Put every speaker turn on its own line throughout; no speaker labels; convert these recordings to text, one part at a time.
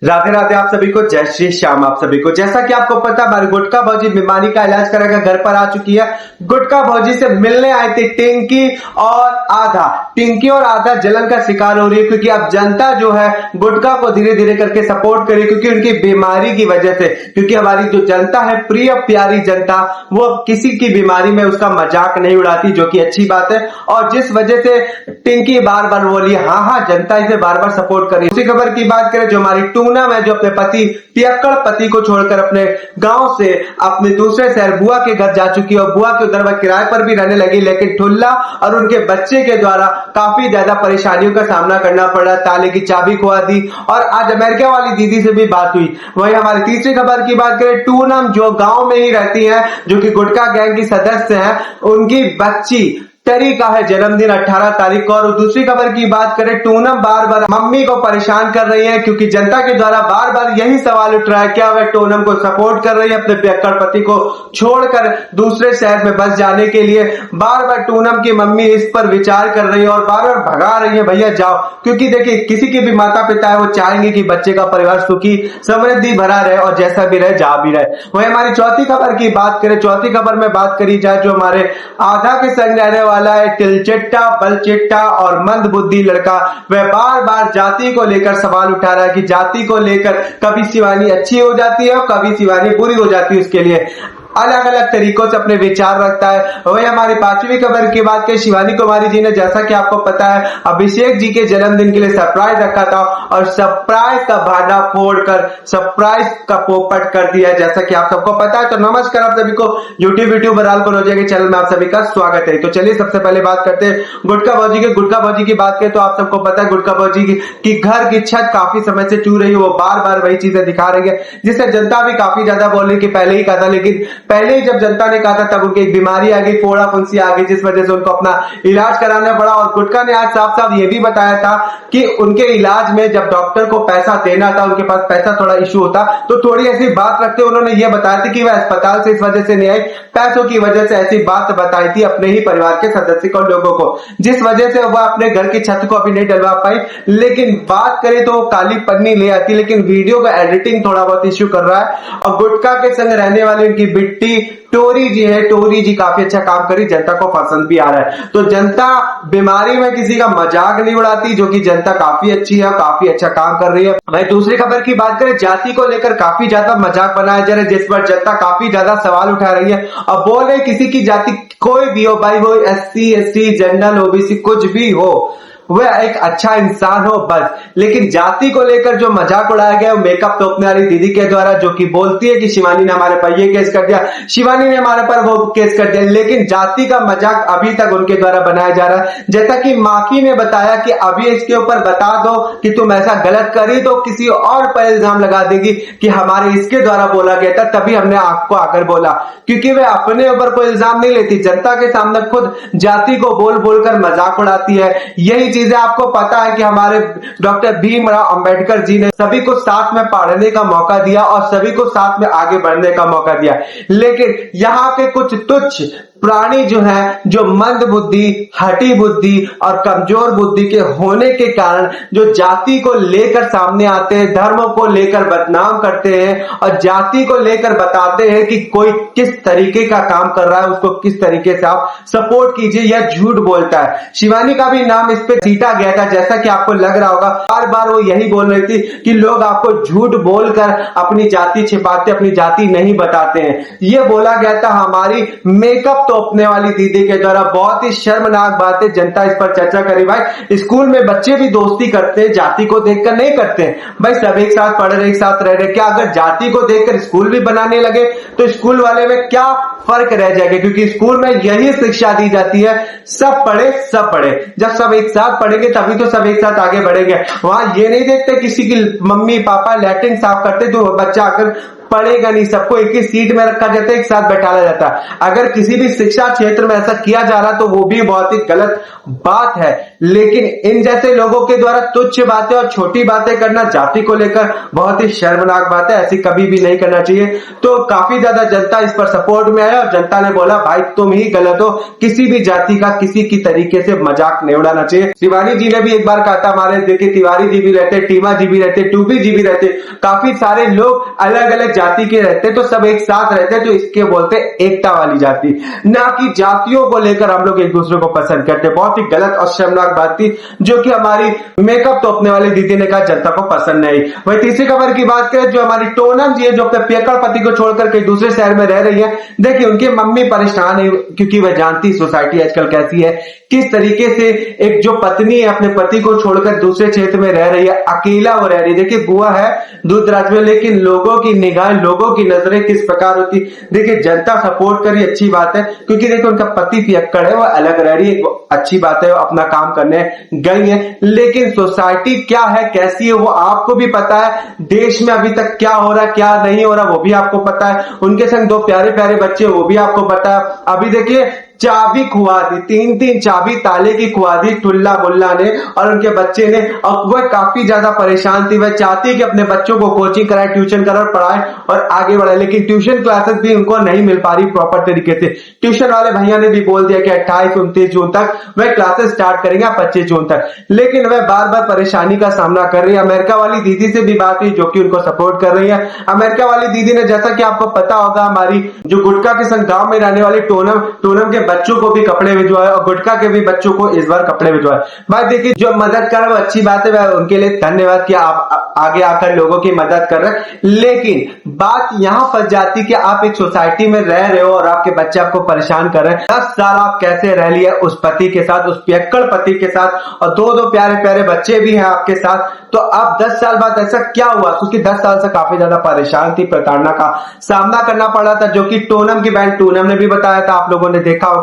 राधे राधे आप सभी को, जय श्री श्याम आप सभी को। जैसा कि आपको पता, हमारी गुटका भौजी बीमारी का इलाज कराकर घर पर आ चुकी है। गुटका भौजी से मिलने आई थी टिंकी और आधा। टिंकी और आधा जलन का शिकार हो रही है क्योंकि अब जनता जो है गुटका को धीरे धीरे करके सपोर्ट करे क्योंकि उनकी बीमारी की वजह से। क्योंकि हमारी जो जनता है, प्रिय प्यारी जनता, वो किसी की बीमारी में उसका मजाक नहीं उड़ाती, जो कि अच्छी बात है। और जिस वजह से टिंकी बार बार बोली, हाँ जनता इसे बार बार सपोर्ट करी। उसी खबर की बात करें, जो हमारी पूनम है, जो अपने पति पियक्कड़ पति को छोड़कर अपने गांव से अपने दूसरे शहर बुआ के घर जा चुकी है और बुआ के उधर वह किराए पर भी रहने लगी। लेकिन ठुल्ला और उनके बच्चे के द्वारा काफी ज्यादा परेशानियों का सामना करना पड़ा। ताले की चाबी खुआ दी। और आज अमेरिका वाली दीदी से भी बात हुई। वही हमारी तीसरी खबर की बात करें, पूनम जो गांव में ही रहती है, जो कि गुटका गैंग की सदस्य है, उनकी बच्ची टरी का है जन्मदिन 18 तारीख को। और दूसरी खबर की बात करें, पूनम बार बार मम्मी को परेशान कर रही है क्योंकि जनता के द्वारा बार बार यही सवाल उठ रहा है, क्या वह पूनम को सपोर्ट कर रही है अपने पियक्कड़ पति को छोड़कर दूसरे शहर में बस जाने के लिए। बार बार पूनम की मम्मी इस पर विचार कर रही है और बार बार भगा रही है, भैया जाओ। क्योंकि देखिए, किसी के भी माता पिता है, वो चाहेंगे कि बच्चे का परिवार सुखी समृद्धि भरा रहे और जैसा भी रहे जा भी रहे। वही हमारी चौथी खबर की बात करें, चौथी खबर में बात करी जाए, जो हमारे आधा के संग रहने वाला है तिलचिट्टा, बलचिट्टा और मंद बुद्धि लड़का, वह बार बार जाति को लेकर सवाल उठा रहा है कि जाति को लेकर कभी शिवानी अच्छी हो जाती है और कभी शिवानी बुरी हो जाती है। उसके लिए अलग अलग तरीकों से अपने विचार रखता है। वही हमारी पांचवी खबर की बात करें, शिवानी कुमारी जी ने, जैसा कि आपको पता है, अभिषेक जी के जन्मदिन के लिए सरप्राइज रखा था और सरप्राइज का भांडा फोड़कर सरप्राइज का पोपट कर दिया, जैसा कि आप सबको पता है। तो नमस्कार आप सभी को, यूट्यूब बराल को रोजे के चैनल में आप सभी का स्वागत है। तो चलिए सबसे पहले बात करते हैं गुटका भौजी के। गुटका भौजी की बात करें तो आप सबको पता है, गुटका भौजी की घर की छत काफी समय से चूर रही है। वो बार बार वही चीजें दिखा रही है, जिससे जनता भी काफी ज्यादा बोल रही कि पहले ही कहा था। लेकिन पहले ही जब जनता ने कहा था तब उनकी एक बीमारी आ गई, फोड़ा फुंसी आ गई, जिस वजह से उनको अपना इलाज कराना पड़ा। और गुटका ने आज साफ साफ ये भी बताया था कि उनके इलाज में जब डॉक्टर को पैसा देना था, उनके पास पैसा थोड़ा इशू होता, तो थोड़ी ऐसी बात रखते उन्होंने ये बताया था कि वह अस्पताल से इस वजह से नहीं आई, पैसों की वजह से ऐसी बात बताई थी अपने ही परिवार के सदस्य को, लोगों को, जिस वजह से वह अपने घर की छत को अभी नहीं डलवा पाई। लेकिन बात करें तो वो काली पन्नी ले आती, लेकिन वीडियो का एडिटिंग थोड़ा बहुत इश्यू कर रहा है। और गुटका के संग रहने वाले उनकी बिट्टी टोरी जी है, टोरी जी काफी अच्छा काम करी, जनता को पसंद भी आ रहा है। तो जनता बीमारी में किसी का मजाक नहीं उड़ाती, जो कि जनता काफी अच्छी है, काफी अच्छा काम कर रही है। भाई दूसरी खबर की बात करें, जाति को लेकर काफी ज्यादा मजाक बनाया जा रहा है, जिस पर जनता काफी ज्यादा सवाल उठा रही है। अब बोल रहे किसी की जाति कोई भी हो, भाई वो SC ST जनरल OBC कुछ भी हो, वह एक अच्छा इंसान हो बस। लेकिन जाति को लेकर जो मजाक उड़ाया गया वो मेकअप तोपने वाली दीदी के द्वारा, जो कि बोलती है कि शिवानी ने हमारे पर ये केस कर दिया, शिवानी ने हमारे पर वो केस कर दिया। लेकिन जाति का मजाक अभी तक उनके द्वारा बनाया जा रहा है। जैसा कि माखी ने बताया कि अभी इसके ऊपर बता दो कि तुम ऐसा गलत करी तो किसी और पर इल्जाम लगा देगी कि हमारे इसके द्वारा बोला गया था, तभी हमने आपको आकर बोला। क्योंकि वे अपने ऊपर कोई इल्जाम नहीं लेती, जनता के सामने खुद जाति को बोल बोलकर मजाक उड़ाती है। यही चीजें आपको पता है कि हमारे डॉक्टर भीमराव अंबेडकर जी ने सभी को साथ में पढ़ने का मौका दिया और सभी को साथ में आगे बढ़ने का मौका दिया। लेकिन यहाँ के कुछ तुच्छ प्राणी जो है, जो मंद बुद्धि, हठी बुद्धि और कमजोर बुद्धि के होने के कारण जो जाति को लेकर सामने आते हैं, धर्म को लेकर बदनाम करते हैं और जाति को लेकर बताते हैं कि कोई किस तरीके का काम कर रहा है, उसको किस तरीके से आप सपोर्ट कीजिए, यह झूठ बोलता है। शिवानी का भी नाम इस पे सीटा गया था, जैसा कि आपको लग रहा होगा। बार बार वो यही बोल रही थी कि लोग आपको झूठ बोलकर अपनी जाति छिपाते, अपनी जाति नहीं बताते हैं। ये बोला गया था हमारी मेकअप तोपने वाली दीदी के द्वारा। बहुत ही शर्मनाक बात है, जनता इस पर चर्चा करी। भाई स्कूल में बच्चे भी दोस्ती करते हैं, जाति को देखकर नहीं करते। भाई सब एक साथ पढ़ रहे, एक साथ रह रहे, क्या अगर जाति को देखकर स्कूल भी बनाने लगे तो स्कूल वाले में क्या फर्क रह जाएगा? क्योंकि स्कूल में यही शिक्षा दी जाती है, सब पढ़े सब पढ़े। जब सब एक साथ पढ़ेंगे तभी तो सब एक साथ आगे बढ़ेंगे। वहां ये नहीं देखते किसी की मम्मी पापा लैट्रिन साफ करते तो बच्चा आकर पढ़ेगा नहीं, सबको एक ही सीट में रखा जाता है, एक साथ बैठाया जाता है। अगर किसी भी शिक्षा क्षेत्र में ऐसा किया जा रहा तो वो भी बहुत ही गलत बात है। लेकिन इन जैसे लोगों के द्वारा तुच्छ बातें और छोटी बातें करना जाति को लेकर बहुत ही शर्मनाक बात है, ऐसी कभी भी नहीं करना चाहिए। तो काफी ज्यादा जनता इस पर सपोर्ट में है और जनता ने बोला भाई तुम ही गलत हो, किसी भी जाति का किसी की तरीके से मजाक नहीं उड़ाना चाहिए। शिवानी जी ने भी एक बार कहा था, हमारे देखिए तिवारी जी भी रहते, टीमा जी भी रहते, टूबी जी भी रहते, काफी सारे लोग अलग अलग जाति के रहते तो सब एक साथ रहते, तो इसके बोलते एकता वाली जाति, ना कि जातियों को लेकर हम लोग एक दूसरे को पसंद करते। बहुत ही गलत और शर्मनाक बात थी जो कि हमारी मेकअप तोपने वाली दीदी ने कहा जनता को पसंद नहीं। वही तीसरी खबर की बात करें, जो हमारी टोनम जी है जो अपने पियक्कड़ पति को छोड़कर कहीं दूसरे शहर में रह रही है। देखिए उनकी मम्मी परेशान है क्योंकि वह जानती सोसाइटी आजकल कैसी है, किस तरीके से एक जो पत्नी है अपने पति को छोड़कर दूसरे क्षेत्र में रह रही है, अकेला वो रह रही है। देखिए बुआ है दूर दराज में, लेकिन लोगों की निगाहें, लोगों की नजरें किस प्रकार होती। देखिए जनता सपोर्ट करी, अच्छी बात है, क्योंकि देखिए उनका पति पियक्कड़ है, वो अलग रह रही है, अच्छी बात है, वो अपना काम करने गई है। लेकिन सोसाइटी क्या है, कैसी है, वो आपको भी पता है। देश में अभी तक क्या हो रहा है, क्या नहीं हो रहा, वो भी आपको पता है। उनके संग दो प्यारे प्यारे बच्चे, वो भी आपको पता है। अभी देखिए चाबी खुआ दी, तीन चाबी ताले की खुआ दी टुल्ला बुल्ला ने और उनके बच्चे ने। और वह काफी ज्यादा परेशान थी, वह चाहती कि अपने बच्चों को कोचिंग कराए, ट्यूशन कराए, पढ़ाए और आगे बढ़ाए, लेकिन ट्यूशन क्लासेस भी उनको नहीं मिल पा रही प्रॉपर तरीके से। ट्यूशन वाले भैया ने भी बोल दिया कि 28-29 जून तक वह क्लासेस स्टार्ट करेंगे, 25 जून तक, लेकिन वह बार बार परेशानी का सामना कर रही है। अमेरिका वाली दीदी से भी बात हुई जो कि उनको सपोर्ट कर रही है। अमेरिका वाली दीदी ने, जैसा कि आपको पता होगा, हमारी जो गुटका के संग गांव में रहने वाली टोनम के बच्चों को भी कपड़े भिजवाए और गुटका के भी बच्चों को इस बार कपड़े भिजवाए। भाई देखिए जो मदद कर वो अच्छी बात है, उनके लिए धन्यवाद कि आप आगे आकर लोगों की मदद कर रहे हैं। लेकिन बात यहां फंस जाती कि आप एक सोसाइटी में रह रहे हो और आपके बच्चे आपको परेशान कर रहे हैं। 10 साल आप कैसे रह लिए उस पति के साथ, उस पियक्कड़ पति के साथ, और दो प्यारे प्यारे बच्चे भी हैं आपके साथ। तो अब 10 साल बाद ऐसा क्या हुआ, क्योंकि 10 साल से काफी ज्यादा परेशान थी, प्रताड़ना का सामना करना पड़ा था, जो कि टोनम की बहन टूनम ने भी बताया था, आप लोगों ने देखा होगा।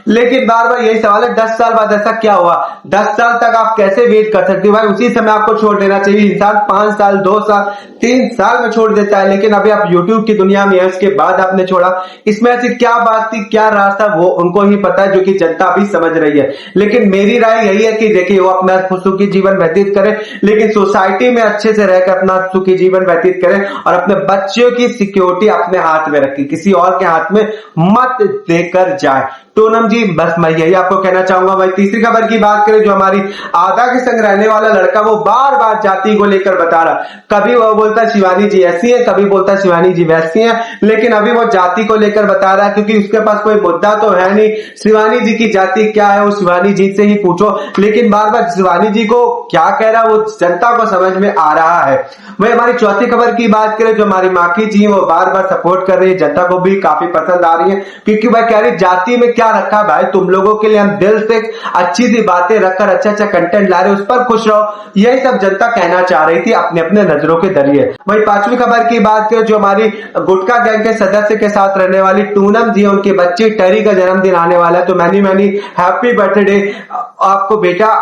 लेकिन बार बार यही सवाल है, 10 साल बाद ऐसा क्या हुआ? 10 साल तक आप कैसे वेट कर सकते हो भाई? उसी समय आपको छोड़ देना चाहिए। इंसान 5 साल, 2 साल, 3 साल में छोड़ देता है, लेकिन अभी आप यूट्यूब की दुनिया में है, उसके बाद आपने छोड़ा। इसमें ऐसी क्या बात थी, क्या राज था, वो उनको ही पता है, जो कि जनता भी समझ रही है। लेकिन मेरी राय यही है कि देखिए वो अपना सुखी जीवन व्यतीत करे, लेकिन सोसाइटी में अच्छे से रहकर अपना सुखी जीवन व्यतीत करें और अपने बच्चों की सिक्योरिटी अपने हाथ में रखें, किसी और के हाथ में मत देकर जाए। टोनम जी बस मैं यही आपको कहना चाहूंगा। भाई तीसरी खबर की बात करें, जो हमारी आधा के संग रहने वाला लड़का, वो बार बार जाति को लेकर बता रहा, कभी वो बोलता है शिवानी जी ऐसी है, कभी बोलता है शिवानी जी वैसी है, लेकिन अभी वो जाति को लेकर बता रहा है क्योंकि उसके पास कोई मुद्दा तो है नहीं। शिवानी जी की जाति क्या है वो शिवानी जी से ही पूछो, लेकिन बार बार शिवानी जी को क्या कह रहा है वो जनता को समझ में आ रहा है। वही हमारी चौथी खबर की बात करें, जो हमारी माखी जी वो बार बार सपोर्ट कर रही है, जनता को भी काफी पसंद आ रही है, क्योंकि भाई कह रही जाति में क्या रखा भाई, तुम लोगों के लिए हम दिल से अच्छी सी बातें रखकर अच्छा कंटेंट ला रहे, उस पर खुश रहो, यही सब जनता कहना चाह रही थी अपने अपने नजरों के जरिए। वही पांचवी खबर की बात करें, जो हमारी गुटका गैंग के सदस्य के साथ रहने वाली टूनम जी, उनकी बच्ची टेरी का जन्मदिन आने वाला है, तो मैनी हैप्पी बर्थडे आपको बेटा,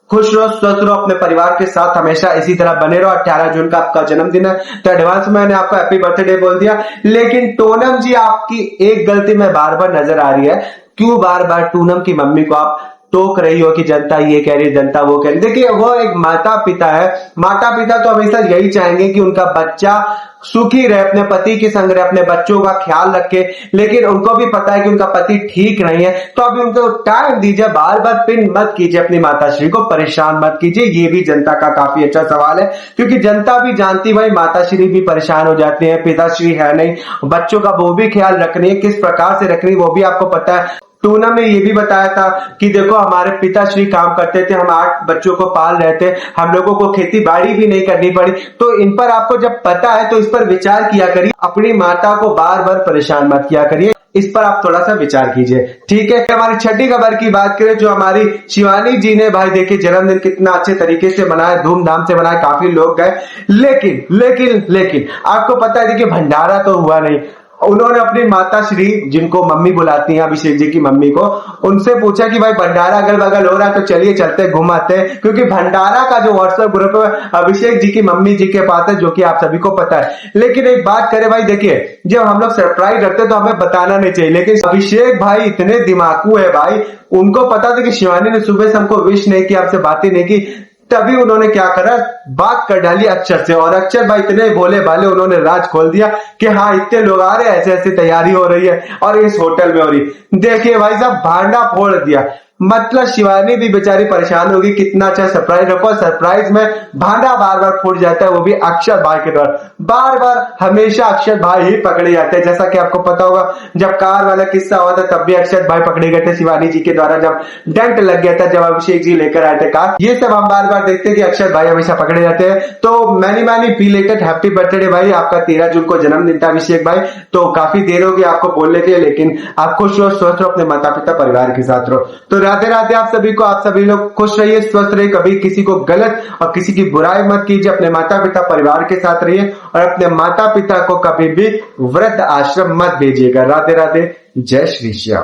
खुश रहो, स्वस्थ रहो, अपने परिवार के साथ हमेशा इसी तरह बने रहो। 18 जून का आपका जन्मदिन है, तो एडवांस में मैंने आपको हैप्पी बर्थडे बोल दिया। लेकिन टोनम जी आपकी एक गलती में बार बार नजर आ रही है, क्यों बार बार टूनम की मम्मी को आप टोक रही हो कि जनता ये कह रही है, जनता वो कह रही है। देखिए वो एक माता पिता है, माता पिता तो हमेशा यही चाहेंगे कि उनका बच्चा सुखी रहे, अपने पति के संग रहे, अपने बच्चों का ख्याल रखे, लेकिन उनको भी पता है कि उनका पति ठीक नहीं है, तो अभी उनको टाइम दीजिए, बार बार पिन मत कीजिए, अपनी माताश्री को परेशान मत कीजिए। ये भी जनता का काफी अच्छा सवाल है, क्योंकि जनता भी जानती भाई माताश्री भी परेशान हो जाती है, पिताश्री है नहीं, बच्चों का वो भी ख्याल रखनी है, किस प्रकार से रखनी है वो भी आपको पता है। टूनम ने ये भी बताया था कि देखो हमारे पिताश्री काम करते थे, हम 8 बच्चों को पाल रहे थे, हम लोगों को खेती बाड़ी भी नहीं करनी पड़ी। तो इन पर आपको जब पता है तो इस पर विचार किया करिए, अपनी माता को बार बार परेशान मत किया करिए, इस पर आप थोड़ा सा विचार कीजिए, ठीक है। हमारी छठी खबर की बात करें, जो हमारी शिवानी जी ने भाई देखिए जन्मदिन कितना अच्छे तरीके से मनाया, धूमधाम से मनाया, काफी लोग गए, लेकिन आपको पता है देखिए भंडारा तो हुआ नहीं। उन्होंने अपनी माता श्री, जिनको मम्मी बुलाती हैं, अभिषेक जी की मम्मी को, उनसे पूछा कि भाई भंडारा अगल बगल हो रहा है तो चलिए चलते घुमाते हैं, क्योंकि भंडारा का जो व्हाट्सएप ग्रुप है अभिषेक जी की मम्मी जी के पास है, जो कि आप सभी को पता है। लेकिन एक बात करें भाई, देखिए जब हम लोग सरप्राइज रखते हैं तो हमें बताना नहीं चाहिए, लेकिन अभिषेक भाई इतने दिमागू है भाई, उनको पता था कि शिवानी ने सुबह से हमको विश नहीं किया, हमसे बातें नहीं की, तभी उन्होंने क्या करा, बात कर डाली अक्षर से, और अक्षर भाई इतने भोले भाले, उन्होंने राज खोल दिया कि हाँ इतने लोग आ रहे हैं, ऐसे ऐसे तैयारी हो रही है और इस होटल में हो रही। देखिए भाई साहब भांडा फोड़ दिया, मतलब शिवानी भी बेचारी परेशान होगी, कितना अच्छा सरप्राइज रखो, सरप्राइज में भांडा बार बार फूट जाता है, वो भी अक्षर भाई के द्वारा। बार बार हमेशा अक्षर भाई ही पकड़े जाते हैं, जैसा कि आपको पता होगा जब कार वाला किस्सा हुआ था तब भी अक्षर भाई पकड़े गए थे शिवानी जी के द्वारा, जब डेंट लग गया था, जब अभिषेक जी लेकर आए थे कार। ये सब हम बार बार देखते हैं कि अक्षर भाई हमेशा पकड़े जाते हैं। तो मैनी बिलेटेड हैप्पी बर्थडे भाई, आपका 13 जून को जन्मदिन था अभिषेक भाई, तो काफी देर होगी आपको बोलने के, लेकिन आप खुश रहो, स्वस्थ रहो, अपने माता पिता परिवार के साथ रहो। तो राधे राधे आप सभी को, आप सभी लोग खुश रहिए, स्वस्थ रहिए, कभी किसी को गलत और किसी की बुराई मत कीजिए, अपने माता पिता परिवार के साथ रहिए और अपने माता पिता को कभी भी वृद्ध आश्रम मत भेजिएगा। राधे राधे, जय श्री श्याम।